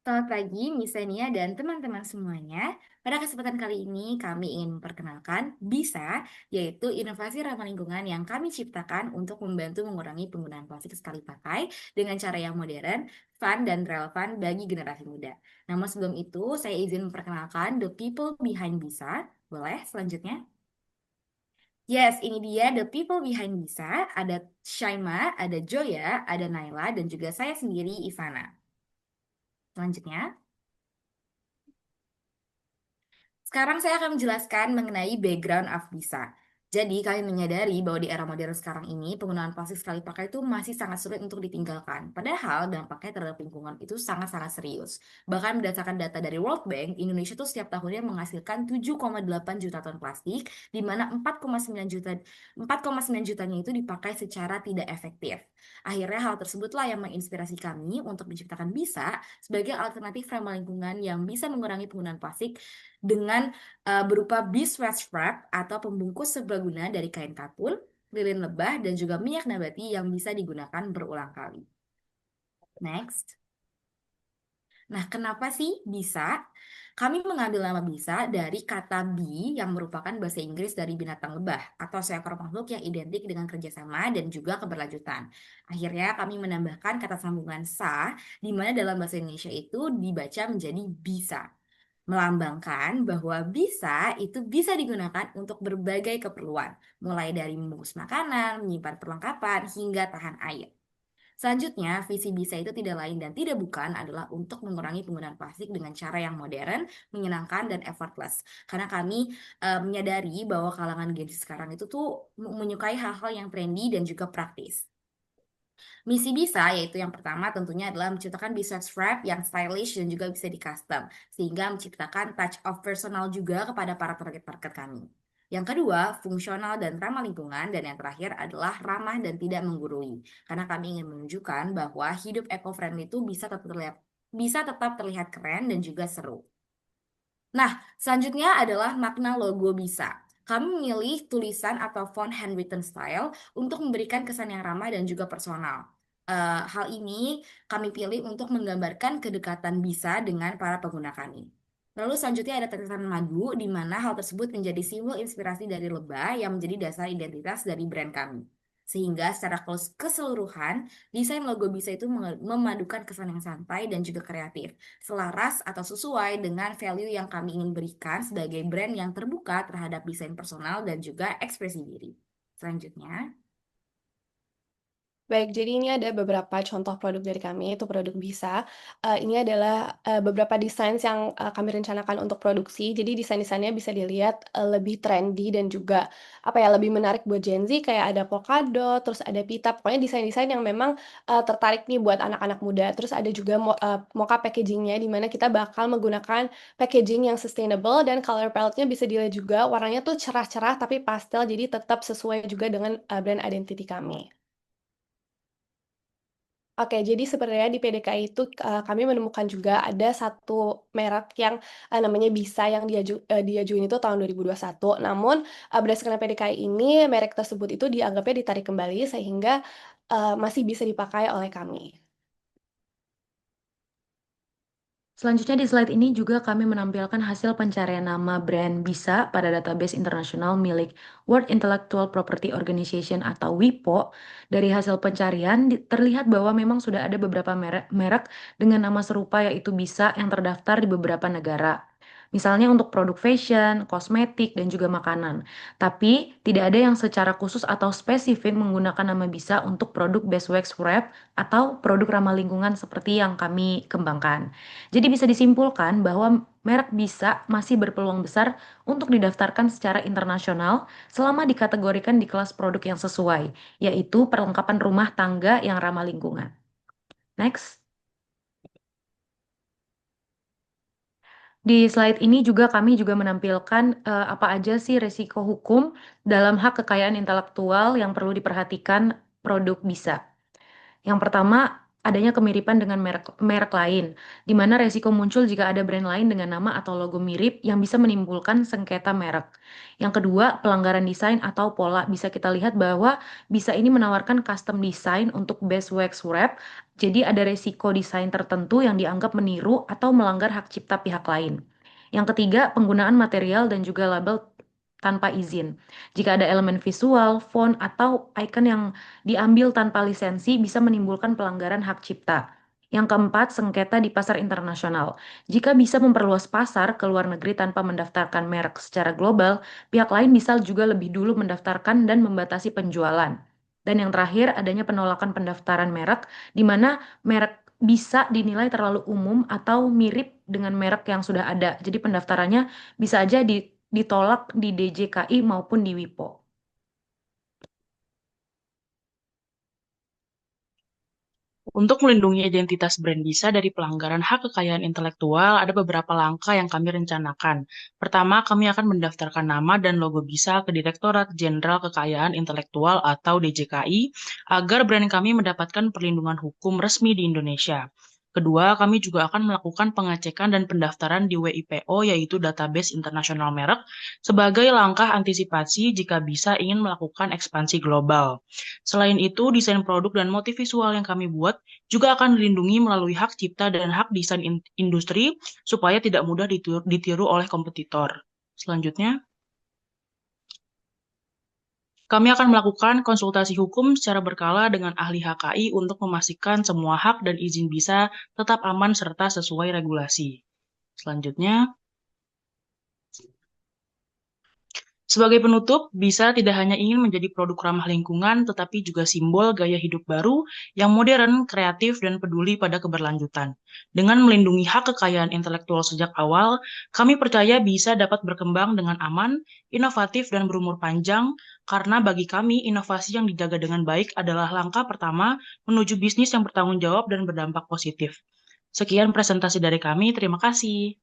Selamat pagi, Miss Senia dan teman-teman semuanya. Pada kesempatan kali ini, kami ingin memperkenalkan BISA, yaitu inovasi ramah lingkungan yang kami ciptakan untuk membantu mengurangi penggunaan plastik sekali pakai dengan cara yang modern, fun, dan relevan bagi generasi muda. Namun sebelum itu, saya izin memperkenalkan the people behind BISA. Boleh selanjutnya? Yes, ini dia the people behind BISA. Ada Shaima, ada Joya, ada Naila, dan juga saya sendiri, Ivana. Selanjutnya. Sekarang saya akan menjelaskan mengenai background of Bisa. Jadi, kami menyadari bahwa di era modern sekarang ini, penggunaan plastik sekali pakai itu masih sangat sulit untuk ditinggalkan. Padahal, dampaknya terhadap lingkungan itu sangat-sangat serius. Bahkan berdasarkan data dari World Bank, Indonesia tuh setiap tahunnya menghasilkan 7,8 juta ton plastik, di mana 4,9 jutanya itu dipakai secara tidak efektif. Akhirnya, hal tersebutlah yang menginspirasi kami untuk menciptakan Bisa sebagai alternatif ramah lingkungan yang bisa mengurangi penggunaan plastik dengan berupa beeswax wrap atau pembungkus serbaguna dari kain katun, lilin lebah, dan juga minyak nabati yang bisa digunakan berulang kali. Next. Nah, kenapa sih bisa? Kami mengambil nama bisa dari kata bee yang merupakan bahasa Inggris dari binatang lebah atau seekor makhluk yang identik dengan kerjasama dan juga keberlanjutan. Akhirnya kami menambahkan kata sambungan sa, di mana dalam bahasa Indonesia itu dibaca menjadi bisa, melambangkan bahwa bisa itu bisa digunakan untuk berbagai keperluan, mulai dari membungkus makanan, menyimpan perlengkapan, hingga tahan air. Selanjutnya, visi bisa itu tidak lain dan tidak bukan adalah untuk mengurangi penggunaan plastik dengan cara yang modern, menyenangkan, dan effortless. Karena kami menyadari bahwa kalangan Gen Z sekarang itu tuh menyukai hal-hal yang trendy dan juga praktis. Misi bisa yaitu yang pertama tentunya adalah menciptakan business wrap yang stylish dan juga bisa di custom sehingga menciptakan touch of personal juga kepada para target market kami. Yang kedua, fungsional dan ramah lingkungan, dan yang terakhir adalah ramah dan tidak menggurui. Karena kami ingin menunjukkan bahwa hidup eco-friendly itu bisa tetap terlihat keren dan juga seru. Nah, selanjutnya adalah makna logo bisa. Kami memilih tulisan atau font handwritten style untuk memberikan kesan yang ramah dan juga personal. Hal ini kami pilih untuk menggambarkan kedekatan bisa dengan para pengguna kami. Lalu selanjutnya ada tetesan madu, di mana hal tersebut menjadi simbol inspirasi dari lebah yang menjadi dasar identitas dari brand kami. Sehingga secara keseluruhan, desain logo bisa itu memadukan kesan yang santai dan juga kreatif, selaras atau sesuai dengan value yang kami ingin berikan sebagai brand yang terbuka terhadap desain personal dan juga ekspresi diri. Selanjutnya, Baik, jadi ini ada beberapa contoh produk dari kami, itu produk Bisa. Ini adalah beberapa desain yang kami rencanakan untuk produksi. Jadi desain-desainnya bisa dilihat lebih trendy dan juga apa ya, lebih menarik buat Gen Z. Kayak ada polkadot, terus ada pita. Pokoknya desain-desain yang memang tertarik nih buat anak-anak muda. Terus ada juga mocha packagingnya, di mana kita bakal menggunakan packaging yang sustainable dan color palette-nya bisa dilihat juga warnanya tuh cerah-cerah tapi pastel, jadi tetap sesuai juga dengan brand identity kami. Oke, jadi sebenarnya di PDKI itu, kami menemukan juga ada satu merek yang, namanya Bisa yang diajuin itu tahun 2021. Namun, berdasarkan PDKI ini, merek tersebut itu dianggapnya ditarik kembali sehingga, masih bisa dipakai oleh kami. Selanjutnya di slide ini juga kami menampilkan hasil pencarian nama brand Bisa pada database internasional milik World Intellectual Property Organization atau WIPO. Dari hasil pencarian terlihat bahwa memang sudah ada beberapa merek dengan nama serupa yaitu Bisa yang terdaftar di beberapa negara. Misalnya untuk produk fashion, kosmetik, dan juga makanan. Tapi tidak ada yang secara khusus atau spesifik menggunakan nama Bisa untuk produk beeswax wrap atau produk ramah lingkungan seperti yang kami kembangkan. Jadi bisa disimpulkan bahwa merek Bisa masih berpeluang besar untuk didaftarkan secara internasional selama dikategorikan di kelas produk yang sesuai, yaitu perlengkapan rumah tangga yang ramah lingkungan. Next. Di slide ini juga kami juga menampilkan apa aja sih resiko hukum dalam hak kekayaan intelektual yang perlu diperhatikan produk Bisa. Yang pertama, adanya kemiripan dengan merek lain, di mana resiko muncul jika ada brand lain dengan nama atau logo mirip yang bisa menimbulkan sengketa merek. Yang kedua, pelanggaran desain atau pola. Bisa kita lihat bahwa bisa ini menawarkan custom design untuk base wax wrap, jadi ada resiko desain tertentu yang dianggap meniru atau melanggar hak cipta pihak lain. Yang ketiga, penggunaan material dan juga label tanpa izin. Jika ada elemen visual, font, atau icon yang diambil tanpa lisensi bisa menimbulkan pelanggaran hak cipta. Yang keempat, sengketa di pasar internasional. Jika bisa memperluas pasar ke luar negeri tanpa mendaftarkan merek secara global, pihak lain bisa juga lebih dulu mendaftarkan dan membatasi penjualan. Dan yang terakhir, adanya penolakan pendaftaran merek, di mana merek bisa dinilai terlalu umum atau mirip dengan merek yang sudah ada. Jadi pendaftarannya bisa aja ditolak di DJKI maupun di WIPO. Untuk melindungi identitas brand bisa dari pelanggaran hak kekayaan intelektual, ada beberapa langkah yang kami rencanakan. Pertama, kami akan mendaftarkan nama dan logo bisa ke Direktorat Jenderal Kekayaan Intelektual atau DJKI agar brand kami mendapatkan perlindungan hukum resmi di Indonesia. Kedua, kami juga akan melakukan pengecekan dan pendaftaran di WIPO, yaitu Database Internasional Merek, sebagai langkah antisipasi jika bisa ingin melakukan ekspansi global. Selain itu, desain produk dan motif visual yang kami buat juga akan dilindungi melalui hak cipta dan hak desain industri supaya tidak mudah ditiru oleh kompetitor. Selanjutnya, kami akan melakukan konsultasi hukum secara berkala dengan ahli HKI untuk memastikan semua hak dan izin bisa tetap aman serta sesuai regulasi. Selanjutnya, sebagai penutup, bisa tidak hanya ingin menjadi produk ramah lingkungan, tetapi juga simbol gaya hidup baru yang modern, kreatif, dan peduli pada keberlanjutan. Dengan melindungi hak kekayaan intelektual sejak awal, kami percaya bisa dapat berkembang dengan aman, inovatif, dan berumur panjang, karena bagi kami, inovasi yang dijaga dengan baik adalah langkah pertama menuju bisnis yang bertanggung jawab dan berdampak positif. Sekian presentasi dari kami, terima kasih.